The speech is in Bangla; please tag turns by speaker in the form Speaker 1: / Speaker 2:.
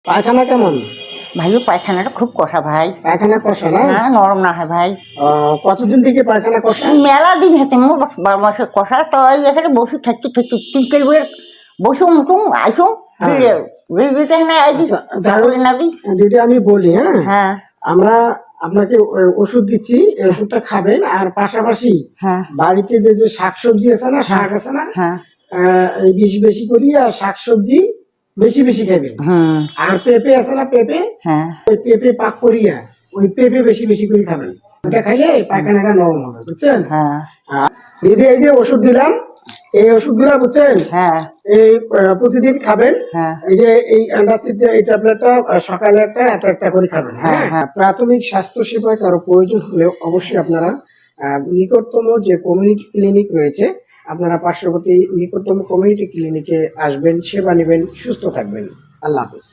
Speaker 1: পায়খানা কেমন?
Speaker 2: ভাইও পায়খানাটা খুব কষা ভাই।
Speaker 1: পায়খানা কষা না?
Speaker 2: হ্যাঁ, নরম না হয় ভাই।
Speaker 1: কতদিন থেকে পায়খানা কষা?
Speaker 2: মেলা দিন হচ্ছে মোট 12 মাসের কষা। তো এই এখানে বসে থাকতে থাকতে 3-4 বার বসুম উঠুম আইসুম ফিরে যেতে না আইডি চাকরি না দিই।
Speaker 1: দিদি আমি বলি, হ্যাঁ
Speaker 2: হ্যাঁ
Speaker 1: আমরা আপনাকে ওষুধ দিচ্ছি, এই ওষুধটা খাবেন। আর পাশাপাশি
Speaker 2: হ্যাঁ
Speaker 1: বাড়িতে যে যে শাকসবজি আছে না, শাক আছে না,
Speaker 2: হ্যাঁ
Speaker 1: এই বেশি বেশি করিয়া শাকসবজি বেশি বেশি খাবেন। আর পেঁপে আছে না, পেঁপে,
Speaker 2: হ্যাঁ
Speaker 1: ওই পেঁপে পাক করিয়া ওই পেঁপে বেশি বেশি করে খাবেন। ওটা খাইলে পায়খানাটা নরম হবে, বুঝছেন?
Speaker 2: হ্যাঁ
Speaker 1: দিদি এই যে ওষুধ দিলাম, এই ওষুধগুলা বুঝছেন
Speaker 2: হ্যাঁ
Speaker 1: এই প্রতিদিন খাবেন।
Speaker 2: হ্যাঁ
Speaker 1: এই যে এই অ্যান্টাসিড এই ট্যাবলেটটা সকালে একটা রাতে একটা করে খাবেন। হ্যাঁ, প্রাথমিক স্বাস্থ্য সেবায় কারো প্রয়োজন হলে অবশ্যই আপনারা নিকটতম যে কমিউনিটি ক্লিনিক রয়েছে, আপনারা পার্শ্ববর্তী নিকটতম কমিউনিটি ক্লিনিকে আসবেন, সেবা নেবেন, সুস্থ থাকবেন। আল্লাহ হাফেজ।